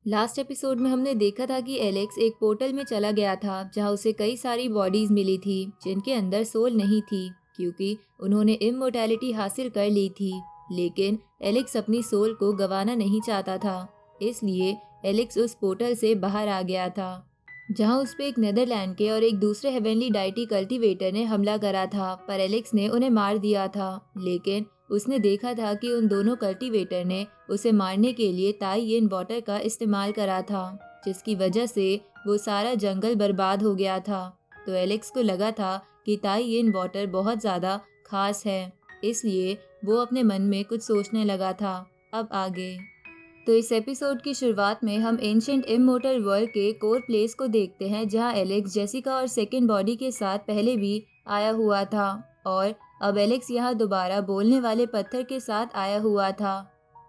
Last episode में हमने देखा था कि एलेक्स एक पोर्टल में चला गया था जहां उसे कई सारी बॉडीज मिली थी जिनके अंदर सोल नहीं थी क्योंकि उन्होंने इमोर्टैलिटी हासिल कर ली थी। लेकिन एलेक्स अपनी सोल को गंवाना नहीं चाहता था, इसलिए एलेक्स उस पोर्टल से बाहर आ गया था जहां उस पे एक नेदरलैंड के और एक दूसरे हेवनली डाइटी कल्टीवेटर ने हमला करा था, पर एलेक्स ने उन्हें मार दिया था। लेकिन उसने देखा था कि उन दोनों कल्टीवेटर ने उसे मारने के लिए ताई येन वाटर का इस्तेमाल करा था, जिसकी वजह से वो सारा जंगल बर्बाद हो गया था। तो एलेक्स को लगा था कि ताई येन वाटर बहुत ज़्यादा खास है, इसलिए वो अपने मन में कुछ सोचने लगा था। अब आगे तो इस एपिसोड की शुरुआत में हम एंशिएंट इमोर्टल वर्ल्ड के कोर प्लेस को देखते हैं जहां एलेक्स जेसिका और सेकंड बॉडी के साथ पहले भी आया हुआ था और अब एलेक्स यहां दोबारा बोलने वाले पत्थर के साथ आया हुआ था।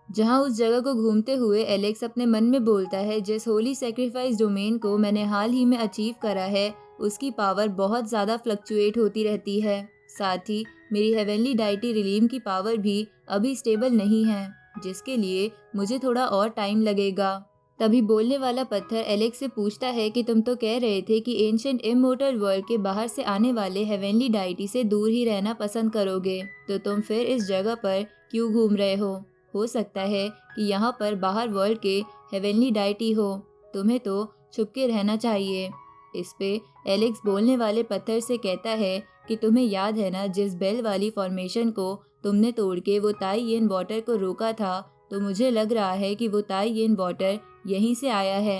जहां उस जगह को घूमते हुए एलेक्स अपने मन में बोलता है, जिस होली सेक्रीफाइस डोमेन को मैंने हाल ही में अचीव करा है उसकी पावर बहुत ज़्यादा फ्लक्चुएट होती रहती है। साथ ही मेरी हेवनली डाइटी रिलीम की पावर भी अभी स्टेबल नहीं है, जिसके लिए मुझे थोड़ा और टाइम लगेगा। तभी बोलने वाला पत्थर एलेक्स से पूछता है कि तुम तो कह रहे थे कि एंशिएंट इमोर्टल वर्ल्ड के बाहर से आने वाले हेवनली डाइटी से दूर ही रहना पसंद करोगे, तो तुम फिर इस जगह पर क्यों घूम रहे हो? हो सकता है कि यहाँ पर बाहर वर्ल्ड के हेवनली डाइटी हो, तुम्हें तो छुप के रहना चाहिए। इस पे एलेक्स बोलने वाले पत्थर से कहता है कि तुम्हें याद है ना, जिस बेल वाली फॉर्मेशन को तुमने तोड़ के वो ताई येन वाटर को रोका था, तो मुझे लग रहा है कि वो ताई येन वाटर यहीं से आया है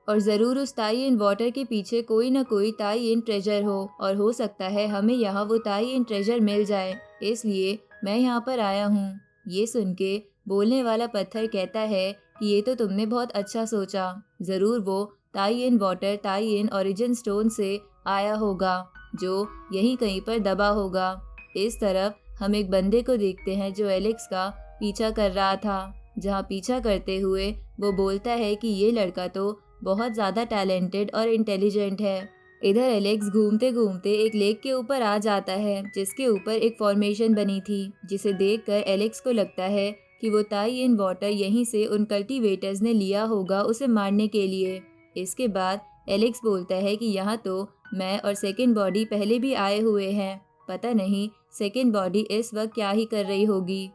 और ज़रूर उस ताई येन वाटर के पीछे कोई ना कोई ताई येन ट्रेजर हो और हो सकता है हमें यहाँ वो ताई येन ट्रेजर मिल जाए, इसलिए मैं यहाँ पर आया हूँ। ये सुन के बोलने वाला पत्थर कहता है कि ये तो तुमने बहुत अच्छा सोचा, ज़रूर वो ताई येन वाटर ताई येन ओरिजिन स्टोन से आया होगा जो यहीं कहीं पर दबा होगा। इस तरफ हम एक बंदे को देखते हैं जो एलेक्स का पीछा कर रहा था, जहां पीछा करते हुए वो बोलता है कि ये लड़का तो बहुत ज़्यादा टैलेंटेड और इंटेलिजेंट है। इधर एलेक्स घूमते घूमते एक लेक के ऊपर आ जाता है जिसके ऊपर एक फॉर्मेशन बनी थी, जिसे देखकर एलेक्स को लगता है कि वो ताई येन वाटर यहीं से उन कल्टीवेटर्स ने लिया होगा उसे मारने के लिए। इसके बाद एलेक्स बोलता है कि यहाँ तो मैं और सेकंड बॉडी पहले भी आए हुए हैं, पता नहीं सेकंड बॉडी इस वक्त क्या ही कर रही होगी।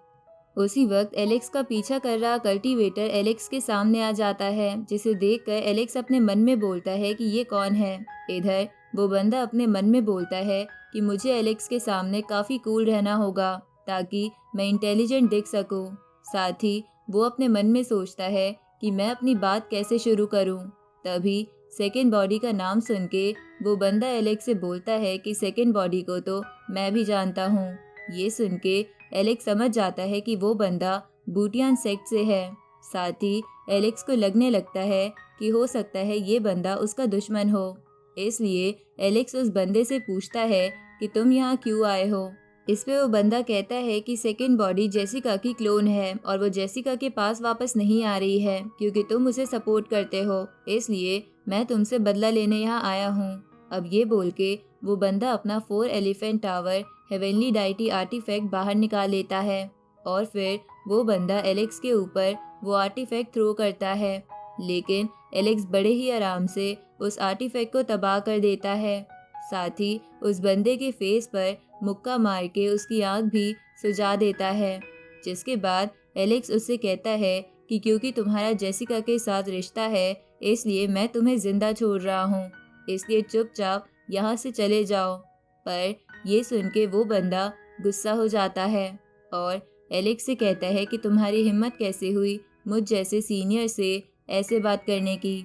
उसी वक्त एलेक्स का पीछा कर रहा कल्टीवेटर एलेक्स के सामने आ जाता है, जिसे देखकर एलेक्स अपने मन में बोलता है कि ये कौन है। इधर वो बंदा अपने मन में बोलता है कि मुझे एलेक्स के सामने काफ़ी कूल रहना होगा ताकि मैं इंटेलिजेंट दिख सकूं। साथ ही वो अपने मन में सोचता है कि मैं अपनी बात कैसे शुरू करूं। तभी सेकेंड बॉडी का नाम सुन के वो बंदा एलेक्स से बोलता है कि सेकेंड बॉडी को तो मैं भी जानता हूँ। ये सुन के एलेक्स समझ जाता है कि वो बंदा बूटियान सेक्ट से है। साथ ही एलेक्स को लगने लगता है कि हो सकता है ये बंदा उसका दुश्मन हो, इसलिए एलेक्स उस बंदे से पूछता है कि तुम यहाँ क्यों आए हो। इस पे वो बंदा कहता है कि सेकेंड बॉडी जेसिका की क्लोन है और वो जेसिका के पास वापस नहीं आ रही है क्योंकि तुम उसे सपोर्ट करते हो, इसलिए मैं तुमसे बदला लेने यहाँ आया हूँ। अब ये बोल के वो बंदा अपना 4 elephant tower heavenly deity artifact बाहर निकाल लेता है और फिर वो बंदा एलेक्स के ऊपर वो आर्टिफैक्ट थ्रो करता है, लेकिन एलेक्स बड़े ही आराम से उस आर्टिफैक्ट को तबाह कर देता है। साथ ही उस बंदे के फेस पर मुक्का मार के उसकी आंख भी सुझा देता है, जिसके बाद एलेक्स उससे कहता है कि क्योंकि तुम्हारा जेसिका के साथ रिश्ता है इसलिए मैं तुम्हें जिंदा छोड़ रहा हूँ, इसलिए चुपचाप यहाँ से चले जाओ। पर ये सुन के वो बंदा गुस्सा हो जाता है और एलेक्स से कहता है कि तुम्हारी हिम्मत कैसे हुई मुझ जैसे सीनियर से ऐसे बात करने की।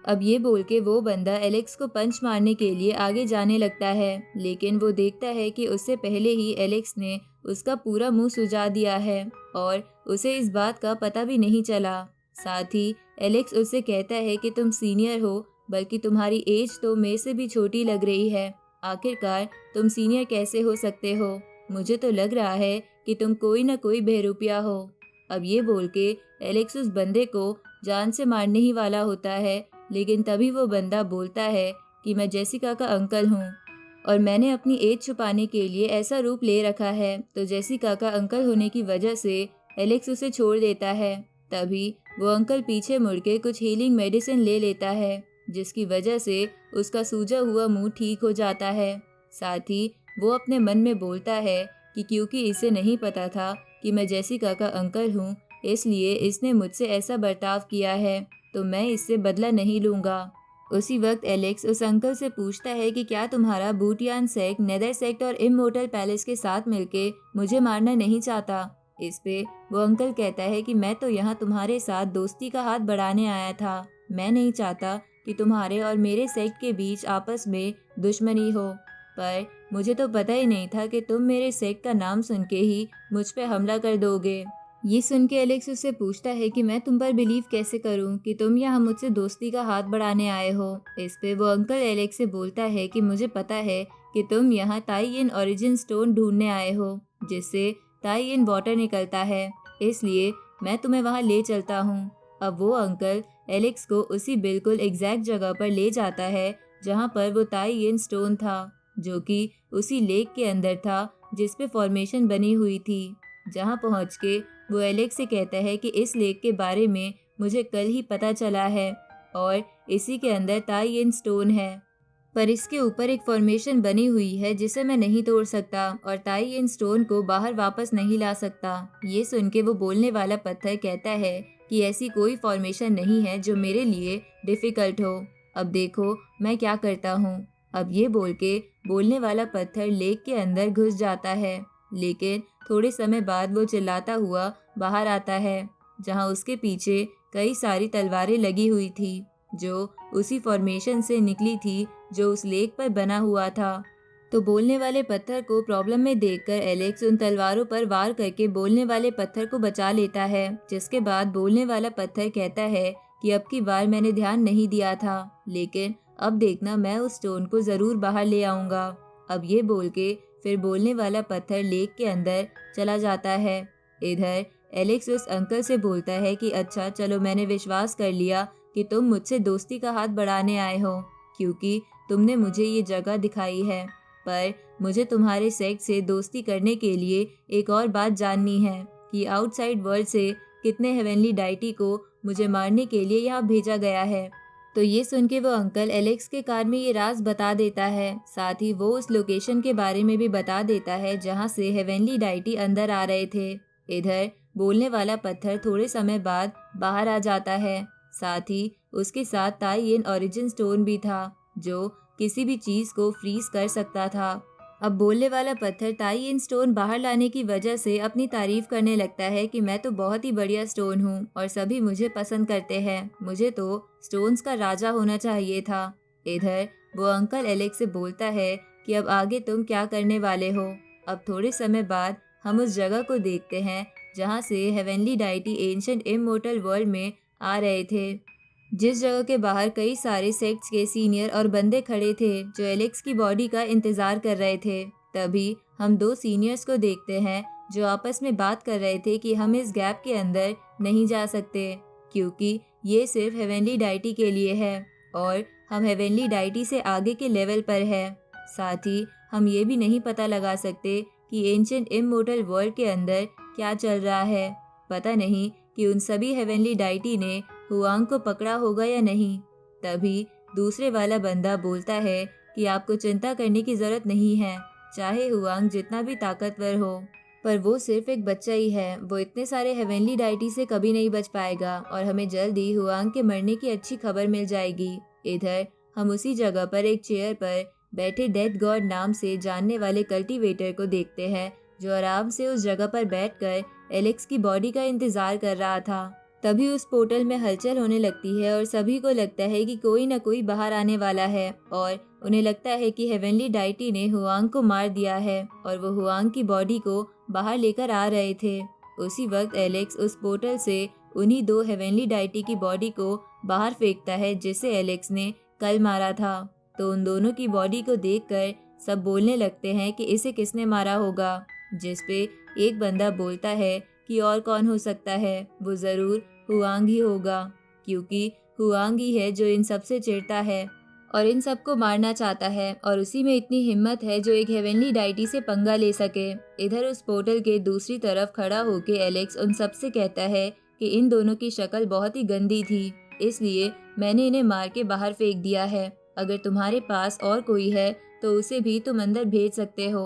अब ये बोल के वो बंदा एलेक्स को पंच मारने के लिए आगे जाने लगता है, लेकिन वो देखता है कि उससे पहले ही एलेक्स ने उसका पूरा मुंह सुजा दिया है और उसे इस बात का पता भी नहीं चला। साथ ही एलेक्स उससे कहता है कि तुम सीनियर हो, बल्कि तुम्हारी एज तो मेरे से भी छोटी लग रही है। आखिरकार तुम सीनियर कैसे हो सकते हो? मुझे तो लग रहा है कि तुम कोई ना कोई बहरूपिया हो। अब ये बोल के एलेक्स उस बंदे को जान से मारने ही वाला होता है, लेकिन तभी वो बंदा बोलता है कि मैं जेसिका का अंकल हूँ और मैंने अपनी एज छुपाने के लिए ऐसा रूप ले रखा है, तो जेसिका का अंकल होने की वजह से एलेक्स उसे छोड़ देता है। तभी वो अंकल पीछे मुड़ के कुछ हीलिंग मेडिसिन ले लेता है, जिसकी वजह से उसका सूजा हुआ मुंह ठीक हो जाता है। साथ ही वो अपने मन में बोलता है कि क्योंकि इसे नहीं पता था कि मैं जेसिका का अंकल हूँ, इसलिए इसने मुझसे ऐसा बर्ताव किया है, तो मैं इससे बदला नहीं लूँगा। उसी वक्त एलेक्स उस अंकल से पूछता है कि क्या तुम्हारा बूटियान सेक्ट नेदर सेक्ट और इमोर्टल पैलेस के साथ मिलके मुझे मारना नहीं चाहता। इस पे वो अंकल कहता है कि मैं तो यहाँ तुम्हारे साथ दोस्ती का हाथ बढ़ाने आया था, मैं नहीं चाहता कि तुम्हारे और मेरे सेक्ट के बीच आपस में दुश्मनी हो, पर मुझे तो पता ही नहीं था कि तुम मेरे सेक्ट का नाम सुन के ही मुझ पे हमला कर दोगे। ये सुन के एलेक्स उससे पूछता है कि मैं तुम पर बिलीव कैसे करूं कि तुम यहाँ मुझसे दोस्ती का हाथ बढ़ाने आए हो। इस पे वो अंकल एलेक्स से बोलता है कि मुझे पता है कि तुम यहाँ ताई-इन ओरिजिन स्टोन ढूंढने आए हो, जिससे ताई-इन वाटर निकलता है, इसलिए मैं तुम्हें वहाँ ले चलता हूँ। अब वो अंकल एलेक्स को उसी बिल्कुल एग्जैक्ट जगह पर ले जाता है जहाँ पर वो ताई-इन स्टोन था, जो कि उसी लेक के अंदर था जिसपे फॉर्मेशन बनी हुई थी। जहाँ पहुँच के वो एलेक्स से कहता है कि इस लेक के बारे में मुझे कल ही पता चला है और इसी के अंदर ताई-इन स्टोन है, पर इसके ऊपर एक फॉर्मेशन बनी हुई है जिसे मैं नहीं तोड़ सकता और ताई-इन स्टोन को बाहर वापस नहीं ला सकता। ये सुन के वो बोलने वाला पत्थर कहता है कि ऐसी कोई फॉर्मेशन नहीं है जो मेरे लिए डिफिकल्ट हो, अब देखो मैं क्या करता हूँ। अब ये बोल के बोलने वाला पत्थर लेक के अंदर घुस जाता है, लेकिन थोड़े समय बाद वो चिल्लाता हुआ बाहर आता है, जहाँ उसके पीछे कई सारी तलवारें लगी हुई थी, जो उसी फॉर्मेशन से निकली थी जो उस लेक पर बना हुआ था। तो बोलने वाले पत्थर को प्रॉब्लम में देखकर एलेक्स उन तलवारों पर वार करके बोलने वाले पत्थर को बचा लेता है, जिसके बाद बोलने वाला पत्थर कहता है कि अब की बार मैंने ध्यान नहीं दिया था, लेकिन अब देखना मैं उस स्टोन को जरूर बाहर ले आऊंगा। अब ये बोल के फिर बोलने वाला पत्थर लेक के अंदर चला जाता है। इधर एलेक्स उस अंकल से बोलता है कि अच्छा चलो, मैंने विश्वास कर लिया कि तुम मुझसे दोस्ती का हाथ बढ़ाने आए हो, क्योंकि तुमने मुझे ये जगह दिखाई है, पर मुझे तुम्हारे सेक्ट से दोस्ती करने के लिए एक और बात जाननी है कि आउटसाइड वर्ल्ड से कितने हेवनली डाइटी को मुझे मारने के लिए यहाँ भेजा गया है। तो ये सुन के वो अंकल एलेक्स के कान में ये राज बता देता है, साथ ही वो उस लोकेशन के बारे में भी बता देता है जहाँ से हेवनली डाइटी अंदर आ रहे थे। इधर बोलने वाला पत्थर थोड़े समय बाद बाहर आ जाता है, साथ ही उसके साथ ताई-इन ओरिजिन स्टोन भी था जो किसी भी चीज को फ्रीज कर सकता था। अब बोलने वाला पत्थर ताई-इन स्टोन बाहर लाने की वजह से अपनी तारीफ करने लगता है कि मैं तो बहुत ही बढ़िया स्टोन हूँ और सभी मुझे पसंद करते हैं, मुझे तो स्टोन्स का राजा होना चाहिए था। इधर वो अंकल एलेक्स से बोलता है कि अब आगे तुम क्या करने वाले हो। अब थोड़े समय बाद हम उस जगह को देखते हैं जहाँ से heavenly deity ancient immortal world में आ रहे थे, जिस जगह के बाहर कई सारे सेक्ट्स के सीनियर और बंदे खड़े थे जो एलेक्स की बॉडी का इंतजार कर रहे थे। तभी हम दो सीनियर्स को देखते हैं जो आपस में बात कर रहे थे कि हम इस गैप के अंदर नहीं जा सकते, क्योंकि ये सिर्फ हेवनली डाइटी के लिए है और हम हेवनली डाइटी से आगे के लेवल पर है। साथ ही हम ये भी नहीं पता लगा सकते कि एंशिएंट इमोर्टल वर्ल्ड के अंदर क्या चल रहा है। पता नहीं कि उन सभी हेवनली डाइटी ने हुआंग को पकड़ा होगा या नहीं। तभी दूसरे वाला बंदा बोलता है कि आपको चिंता करने की जरूरत नहीं है, चाहे हुआंग जितना भी ताकतवर हो, पर वो सिर्फ एक बच्चा ही है, वो इतने सारे हेवनली डाइटी से कभी नहीं बच पाएगा और हमें जल्द ही हुआंग के मरने की अच्छी खबर मिल जाएगी। इधर हम उसी जगह पर एक चेयर पर बैठे डेथ गॉड नाम से जानने वाले कल्टीवेटर को देखते हैं, जो आराम से उस जगह पर बैठकर एलेक्स की बॉडी का इंतजार कर रहा था। तभी उस पोर्टल में हलचल होने लगती है और सभी को लगता है कि कोई न कोई बाहर आने वाला है और उन्हें लगता है कि हेवनली डाइटी ने हुआंग को मार दिया है और वो हुआंग की बॉडी को बाहर लेकर आ रहे थे। उसी वक्त एलेक्स उस पोर्टल से उन्हीं दो हेवनली डाइटी की बॉडी को बाहर फेंकता है जिसे एलेक्स ने कल मारा था। तो उन दोनों की बॉडी को देखकर सब बोलने लगते हैं कि इसे किसने मारा होगा, जिसपे एक बंदा बोलता है कि और कौन हो सकता है, वो जरूर हुआंग ही होगा, क्योंकि हुआंग ही है जो इन सब से चिढ़ता है और इन सबको मारना चाहता है और उसी में इतनी हिम्मत है जो एक हेवनली डाइटी से पंगा ले सके। इधर उस पोर्टल के दूसरी तरफ खड़ा होके एलेक्स उन सब से कहता है कि इन दोनों की शक्ल बहुत ही गंदी थी, इसलिए मैंने इन्हें मार के बाहर फेंक दिया है। अगर तुम्हारे पास और कोई है तो उसे भी तुम अंदर भेज सकते हो।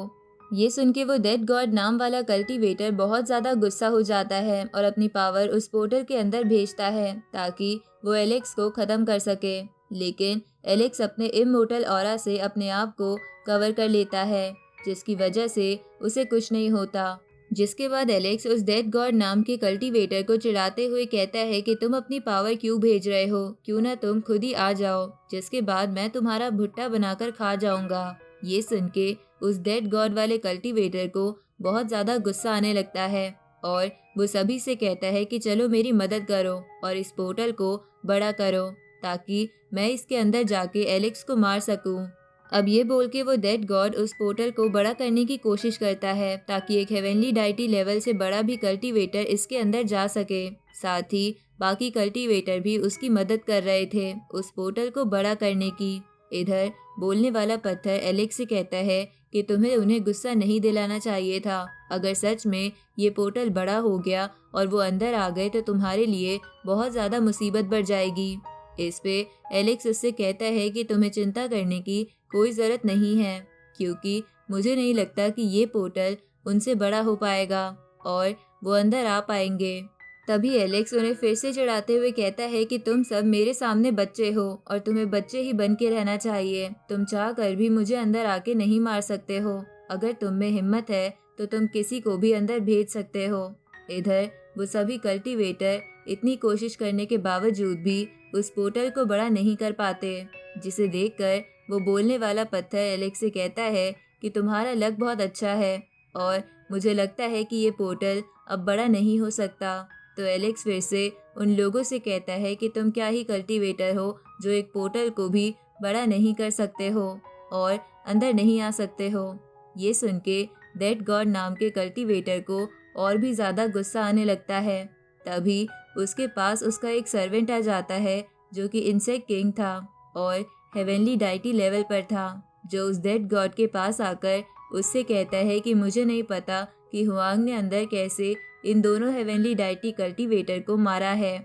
ये सुन के वो डेड गॉड नाम वाला कल्टीवेटर बहुत ज़्यादा गुस्सा हो जाता है और अपनी पावर उस पोर्टल के अंदर भेजता है ताकि वो एलेक्स को ख़त्म कर सके। लेकिन एलेक्स अपने इमोर्टल ऑरा से अपने आप को कवर कर लेता है, जिसकी वजह से उसे कुछ नहीं होता। जिसके बाद एलेक्स उस डेड गॉड नाम के कल्टीवेटर को चिढ़ाते हुए कहता है कि तुम अपनी पावर क्यों भेज रहे हो, क्यों ना तुम खुद ही आ जाओ, जिसके बाद मैं तुम्हारा भुट्टा बनाकर खा जाऊंगा। ये सुन के उस डेड गॉड वाले कल्टीवेटर को बहुत ज़्यादा गुस्सा आने लगता है और वो सभी से कहता है कि चलो मेरी मदद करो और इस पोर्टल को बड़ा करो ताकि मैं इसके अंदर जाके एलेक्स को मार सकूं। अब ये बोल के वो डेड गॉड उस पोर्टल को बड़ा करने की कोशिश करता है ताकि एक हेवनली डाइटी लेवल से बड़ा भी कल्टीवेटर इसके अंदर जा सके। साथ ही बाकी कल्टीवेटर भी उसकी मदद कर रहे थे उस पोर्टल को बड़ा करने की। इधर बोलने वाला पत्थर एलेक्स से कहता है कि तुम्हें उन्हें गुस्सा नहीं दिलाना चाहिए था। अगर सच में ये पोर्टल बड़ा हो गया और वो अंदर आ गए तो तुम्हारे लिए बहुत ज़्यादा मुसीबत बढ़ जाएगी। इस पे एलेक्स उससे कहता है कि तुम्हें चिंता करने की कोई ज़रूरत नहीं है, क्योंकि मुझे नहीं लगता कि ये पोर्टल उनसे बड़ा हो पाएगा और वो अंदर आ पाएंगे। तभी एलेक्स उन्हें फिर से चिढ़ाते हुए कहता है कि तुम सब मेरे सामने बच्चे हो और तुम्हें बच्चे ही बन के रहना चाहिए। तुम चाह कर भी मुझे अंदर आके नहीं मार सकते हो। अगर तुम में हिम्मत है तो तुम किसी को भी अंदर भेज सकते हो। इधर वो सभी कल्टीवेटर इतनी कोशिश करने के बावजूद भी उस पोर्टल को बड़ा नहीं कर पाते, जिसे देखकर वो बोलने वाला पत्थर एलेक्स से कहता है कि तुम्हारा लक बहुत अच्छा है और मुझे लगता है कि ये पोर्टल अब बड़ा नहीं हो सकता। तो एलेक्स फिर से उन लोगों से कहता है कि तुम क्या ही कल्टीवेटर हो जो एक पोर्टल को भी बड़ा नहीं कर सकते हो और अंदर नहीं आ सकते हो। ये सुन के डेड गॉड नाम के कल्टीवेटर को और भी ज़्यादा गुस्सा आने लगता है। तभी उसके पास उसका एक सर्वेंट आ जाता है जो कि इंसेक्ट किंग था और हेवनली डाइटी लेवल पर था, जो उस डेड गॉड के पास आकर उससे कहता है कि मुझे नहीं पता कि हुआंग ने अंदर कैसे इन दोनों हेवनली डाइटी कल्टीवेटर को मारा है,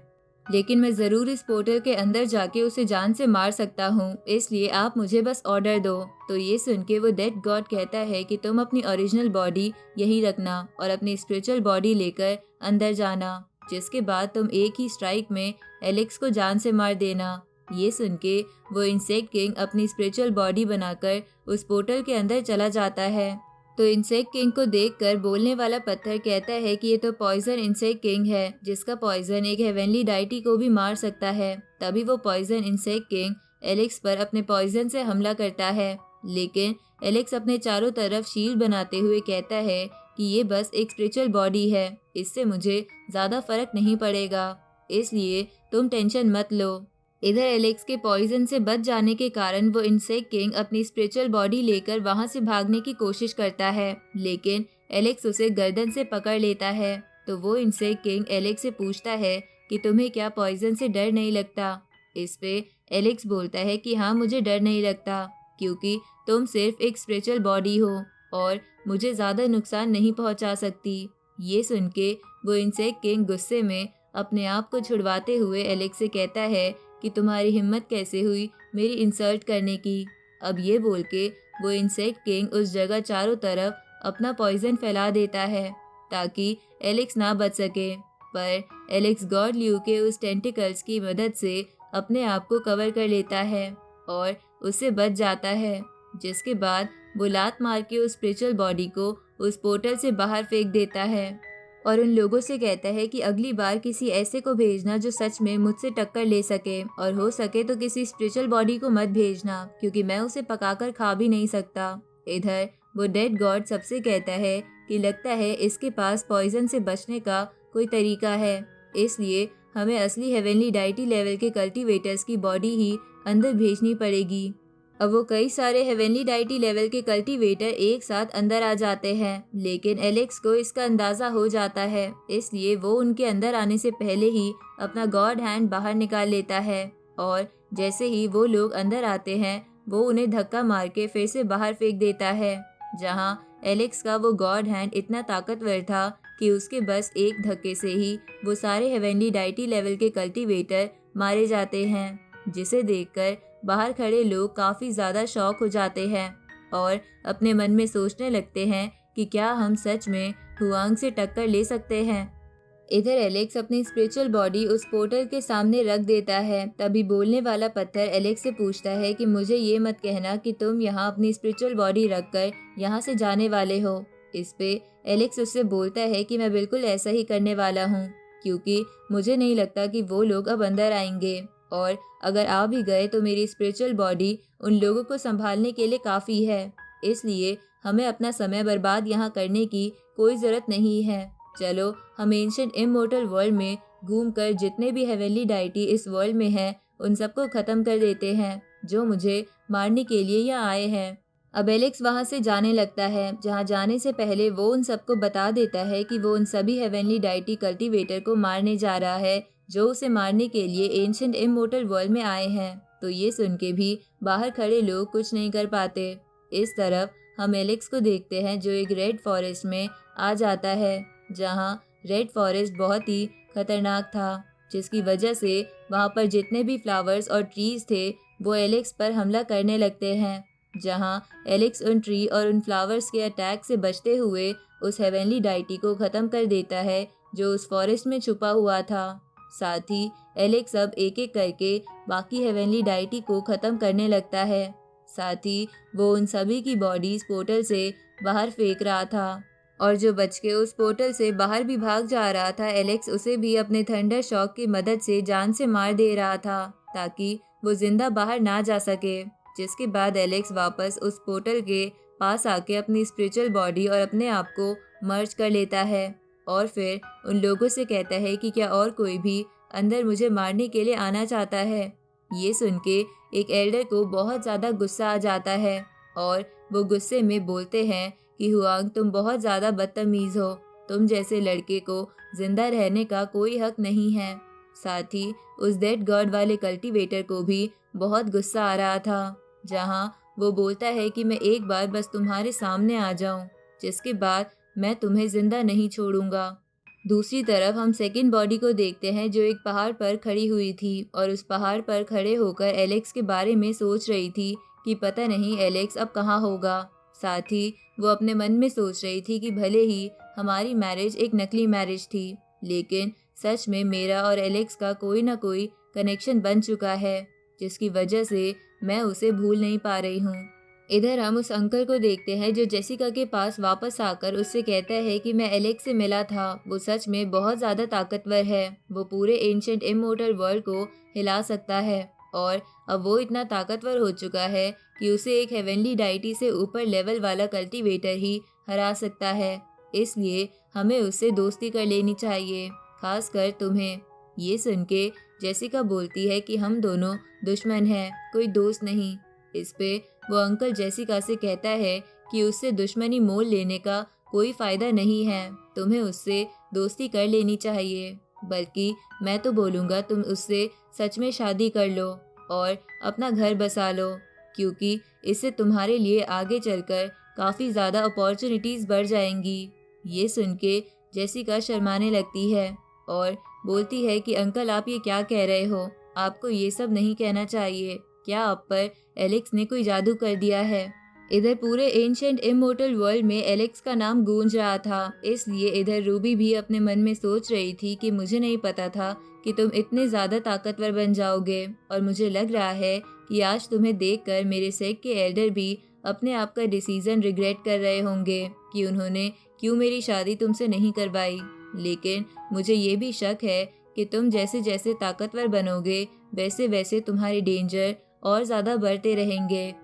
लेकिन मैं ज़रूर इस पोर्टल के अंदर जाके उसे जान से मार सकता हूँ, इसलिए आप मुझे बस ऑर्डर दो। तो ये सुन के वो डेड गॉड कहता है कि तुम अपनी ओरिजिनल बॉडी यहीं रखना और अपनी स्पिरिचुअल बॉडी लेकर अंदर जाना, जिसके बाद तुम एक ही स्ट्राइक में एलेक्स को जान से मार देना। ये सुन के वो इंसेक्ट किंग अपनी स्पिरिचुअल बॉडी बनाकर उस पोर्टल के अंदर चला जाता है। तो इंसेक्ट किंग को देखकर बोलने वाला पत्थर कहता है कि ये तो पॉइजन इंसेक्ट किंग है, जिसका पॉइजन एक हेवनली डाइटी को भी मार सकता है। तभी वो पॉइजन इंसेक्ट किंग एलेक्स पर अपने पॉइजन से हमला करता है, लेकिन एलेक्स अपने चारों तरफ शील्ड बनाते हुए कहता है कि ये बस एक स्पिरिचुअल बॉडी है, इससे मुझे ज़्यादा फर्क नहीं पड़ेगा, इसलिए तुम टेंशन मत लो। इधर एलेक्स के पॉइजन से बच जाने के कारण वो इंसेक्ट किंग अपनी स्पिरिचुअल बॉडी लेकर वहां से भागने की कोशिश करता है, लेकिन एलेक्स उसे गर्दन से पकड़ लेता है। तो वो इंसेक्ट किंग एलेक्स से पूछता है कि तुम्हें क्या पॉइजन से डर नहीं लगता। इस पे एलेक्स बोलता है कि हाँ, मुझे डर नहीं लगता, क्योंकि तुम सिर्फ एक स्पिरिचुअल बॉडी हो और मुझे ज़्यादा नुकसान नहीं पहुंचा सकती। ये सुन के वो इंसेक्ट किंग गुस्से में अपने आप को छुड़वाते हुए एलेक्स से कहता है कि तुम्हारी हिम्मत कैसे हुई मेरी इंसल्ट करने की। अब ये बोल के वो इंसेक्ट किंग उस जगह चारों तरफ अपना पॉइजन फैला देता है ताकि एलेक्स ना बच सके, पर एलेक्स गॉड ल्यू के उस टेंटिकल्स की मदद से अपने आप को कवर कर लेता है और उससे बच जाता है, जिसके बाद वो लात मार के उस स्पिरिचुअल बॉडी को उस पोर्टल से बाहर फेंक देता है और उन लोगों से कहता है कि अगली बार किसी ऐसे को भेजना जो सच में मुझसे टक्कर ले सके, और हो सके तो किसी स्पिरिचुअल बॉडी को मत भेजना, क्योंकि मैं उसे पकाकर खा भी नहीं सकता। इधर वो डेड गॉड सबसे कहता है कि लगता है इसके पास पॉइजन से बचने का कोई तरीका है, इसलिए हमें असली हेवनली डाइटी लेवल के कल्टीवेटर्स की बॉडी ही अंदर भेजनी पड़ेगी। अब वो कई सारे हेवनली डाइटी लेवल के कल्टीवेटर एक साथ अंदर आ जाते हैं, लेकिन एलेक्स को इसका अंदाज़ा हो जाता है, इसलिए वो उनके अंदर आने से पहले ही अपना गॉड हैंड बाहर निकाल लेता है और जैसे ही वो लोग अंदर आते हैं वो उन्हें धक्का मार के फिर से बाहर फेंक देता है, जहाँ एलेक्स का वो गॉड हैंड इतना ताकतवर था कि उसके बस एक धक्के से ही वो सारे हेवनली डाइटी लेवल के कल्टीवेटर मारे जाते हैं, जिसे देखकर बाहर खड़े लोग काफ़ी ज़्यादा शॉक हो जाते हैं और अपने मन में सोचने लगते हैं कि क्या हम सच में हुआंग से टक्कर ले सकते हैं। इधर एलेक्स अपनी स्पिरिचुअल बॉडी उस पोर्टल के सामने रख देता है। तभी बोलने वाला पत्थर एलेक्स से पूछता है कि मुझे ये मत कहना कि तुम यहाँ अपनी स्पिरिचुअल बॉडी रखकर यहाँ से जाने वाले हो। इस पे एलेक्स उससे बोलता है कि मैं बिल्कुल ऐसा ही करने वाला हूँ, क्योंकि मुझे नहीं लगता कि वो लोग अब अंदर आएंगे, और अगर आ भी गए तो मेरी स्पिरिचुअल बॉडी उन लोगों को संभालने के लिए काफ़ी है। इसलिए हमें अपना समय बर्बाद यहाँ करने की कोई ज़रूरत नहीं है। चलो हम एंशिएंट इमॉर्टल वर्ल्ड में घूमकर जितने भी हेवनली डाइटी इस वर्ल्ड में हैं उन सबको ख़त्म कर देते हैं जो मुझे मारने के लिए यहाँ आए हैं। अब एलेक्स वहाँ से जाने लगता है। जहाँ जाने से पहले वो उन सबको बता देता है कि वो उन सभी हेवनली डाइटी कल्टीवेटर को मारने जा रहा है जो उसे मारने के लिए एंशिएंट इमॉर्टल वर्ल्ड में आए हैं। तो ये सुन के भी बाहर खड़े लोग कुछ नहीं कर पाते। इस तरफ हम एलेक्स को देखते हैं जो एक रेड फॉरेस्ट में आ जाता है, जहाँ रेड फॉरेस्ट बहुत ही खतरनाक था, जिसकी वजह से वहाँ पर जितने भी फ्लावर्स और ट्रीज थे वो एलेक्स पर हमला करने लगते हैं। जहाँ एलेक्स उन ट्री और उन फ्लावर्स के अटैक से बचते हुए उस हेवनली डाइटी को ख़त्म कर देता है जो उस फॉरेस्ट में छुपा हुआ था। साथ ही एलेक्स अब एक एक करके बाकी हेवनली डाइटी को ख़त्म करने लगता है। साथ ही वो उन सभी की बॉडीज पोर्टल से बाहर फेंक रहा था, और जो बच के उस पोर्टल से बाहर भी भाग जा रहा था एलेक्स उसे भी अपने थंडर शॉक की मदद से जान से मार दे रहा था ताकि वो जिंदा बाहर ना जा सके। जिसके बाद एलेक्स वापस उस पोर्टल के पास आके अपनी स्पिरिचुअल बॉडी और अपने आप को मर्ज कर लेता है और फिर उन लोगों से कहता है कि क्या और कोई भी अंदर मुझे मारने के लिए आना चाहता है। ये सुन के एक एल्डर को बहुत ज़्यादा गुस्सा आ जाता है और वो गुस्से में बोलते हैं कि हुआंग तुम बहुत ज़्यादा बदतमीज़ हो, तुम जैसे लड़के को जिंदा रहने का कोई हक नहीं है। साथ ही उस डेड गॉड वाले कल्टीवेटर को भी बहुत गुस्सा आ रहा था, जहाँ वो बोलता है कि मैं एक बार बस तुम्हारे सामने आ जाऊं, जिसके बाद मैं तुम्हें जिंदा नहीं छोड़ूंगा। दूसरी तरफ हम सेकंड बॉडी को देखते हैं जो एक पहाड़ पर खड़ी हुई थी और उस पहाड़ पर खड़े होकर एलेक्स के बारे में सोच रही थी कि पता नहीं एलेक्स अब कहाँ होगा। साथ ही वो अपने मन में सोच रही थी कि भले ही हमारी मैरिज एक नकली मैरिज थी, लेकिन सच में मेरा और एलेक्स का कोई ना कोई कनेक्शन बन चुका है, जिसकी वजह से मैं उसे भूल नहीं पा रही हूँ। इधर हम उस अंकल को देखते हैं जो जेसिका के पास वापस आकर उससे कहता है कि मैं एलेक्स से मिला था, वो सच में बहुत ज़्यादा ताकतवर है, वो पूरे एंशिएंट इमॉर्टल वर्ल्ड को हिला सकता है और अब वो इतना ताकतवर हो चुका है कि उसे एक हेवनली डाइटी से ऊपर लेवल वाला कल्टीवेटर ही हरा सकता है। इसलिए हमें उससे दोस्ती कर लेनी चाहिए, खासकर तुम्हें। ये सुन के जेसिका बोलती है कि हम दोनों दुश्मन हैं, कोई दोस्त नहीं। इस पे वो अंकल जेसिका से कहता है कि उससे दुश्मनी मोल लेने का कोई फ़ायदा नहीं है, तुम्हें उससे दोस्ती कर लेनी चाहिए, बल्कि मैं तो बोलूँगा तुम उससे सच में शादी कर लो और अपना घर बसा लो, क्योंकि इससे तुम्हारे लिए आगे चलकर काफ़ी ज़्यादा अपॉर्चुनिटीज़ बढ़ जाएंगी। ये सुन के जेसिका शर्माने लगती है और बोलती है कि अंकल आप ये क्या कह रहे हो, आपको ये सब नहीं कहना चाहिए, क्या आप पर एलेक्स ने कोई जादू कर दिया है। इधर पूरे एंशिएंट इमॉर्टल वर्ल्ड में एलेक्स का नाम गूंज रहा था, इसलिए इधर रूबी भी अपने मन में सोच रही थी कि मुझे नहीं पता था कि तुम इतने ज़्यादा ताकतवर बन जाओगे, और मुझे लग रहा है कि आज तुम्हें देखकर मेरे सेक्ट के एल्डर भी अपने आप का डिसीजन रिग्रेट कर रहे होंगे कि उन्होंने क्यों मेरी शादी तुमसे नहीं करवाई। लेकिन मुझे ये भी शक है कि तुम जैसे जैसे ताकतवर बनोगे वैसे वैसे तुम्हारे डेंजर और ज़्यादा बढ़ते रहेंगे।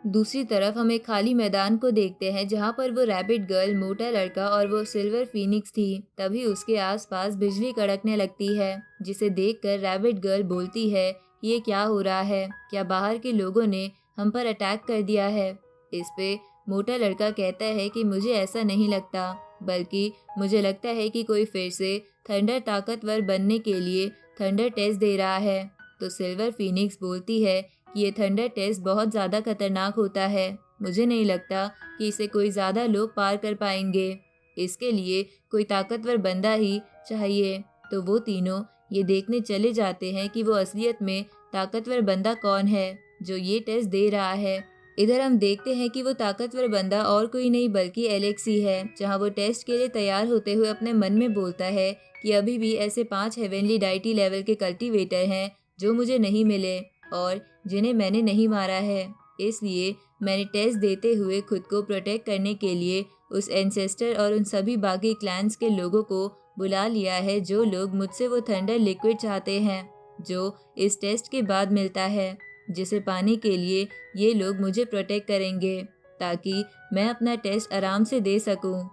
दूसरी तरफ हम एक खाली मैदान को देखते हैं जहाँ पर वो रैबिट गर्ल, मोटा लड़का और वो सिल्वर फीनिक्स थी। तभी उसके आसपास बिजली कड़कने लगती है, जिसे देखकर रैबिट गर्ल बोलती है ये क्या हो रहा है, क्या बाहर के लोगों ने हम पर अटैक कर दिया है। इस पे मोटा लड़का कहता है कि मुझे ऐसा नहीं लगता, बल्कि मुझे लगता है कि कोई फिर से थंडर ताकतवर बनने के लिए थंडर टेस्ट दे रहा है। तो सिल्वर फीनिक्स बोलती है कि ये थंडर टेस्ट बहुत ज़्यादा खतरनाक होता है, मुझे नहीं लगता कि इसे कोई ज़्यादा लोग पार कर पाएंगे। इसके लिए कोई ताकतवर बंदा ही चाहिए। तो वो तीनों ये देखने चले जाते हैं कि वो असलियत में ताकतवर बंदा कौन है जो ये टेस्ट दे रहा है। इधर हम देखते हैं कि वो ताकतवर बंदा और कोई नहीं बल्कि एलेक्स ही है, जहाँ वो टेस्ट के लिए तैयार होते हुए अपने मन में बोलता है कि अभी भी ऐसे 5 हेवनली डाइटी लेवल के कल्टीवेटर हैं जो मुझे नहीं मिले और जिन्हें मैंने नहीं मारा है। इसलिए मैंने टेस्ट देते हुए खुद को प्रोटेक्ट करने के लिए उस एंसेस्टर और उन सभी बाकी क्लैंस के लोगों को बुला लिया है जो लोग मुझसे वो थंडर लिक्विड चाहते हैं जो इस टेस्ट के बाद मिलता है, जिसे पाने के लिए ये लोग मुझे प्रोटेक्ट करेंगे ताकि मैं अपना टेस्ट आराम से दे सकूं।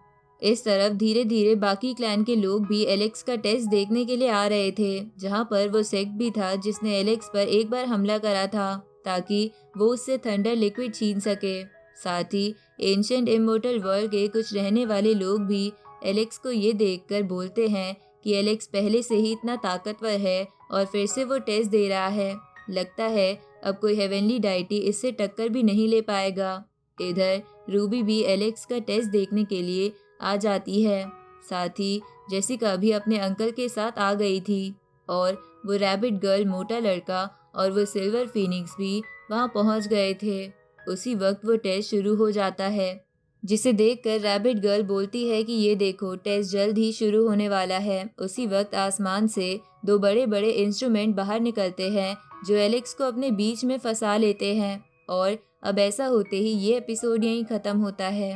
इस तरफ धीरे धीरे बाकी क्लैन के लोग भी एलेक्स का टेस्ट देखने के लिए आ रहे थे, जहां पर वो सेक्ट भी था जिसने एलेक्स पर एक बार हमला करा था ताकि वो उससे थंडर लिक्विड छीन सके। साथ ही एंशिएंट इमोर्टल वर्ल्ड के कुछ रहने वाले लोग भी एलेक्स को ये देखकर बोलते हैं कि एलेक्स पहले से ही इतना ताकतवर है और फिर से वो टेस्ट दे रहा है। लगता है अब कोई हेवनली डाइटी इससे टक्कर भी नहीं ले पाएगा। इधर रूबी भी एलेक्स का टेस्ट देखने के लिए आ जाती है। साथ ही जेसिका भी अपने अंकल के साथ आ गई थी और वो रैबिट गर्ल, मोटा लड़का और वो सिल्वर फीनिक्स भी वहाँ पहुँच गए थे। उसी वक्त वो टेस्ट शुरू हो जाता है, जिसे देखकर रैबिट गर्ल बोलती है कि ये देखो टेस्ट जल्द ही शुरू होने वाला है। उसी वक्त आसमान से 2 बड़े बड़े इंस्ट्रूमेंट बाहर निकलते हैं जो एलेक्स को अपने बीच में फंसा लेते हैं और अब ऐसा होते ही ये एपिसोड यहीं ख़त्म होता है।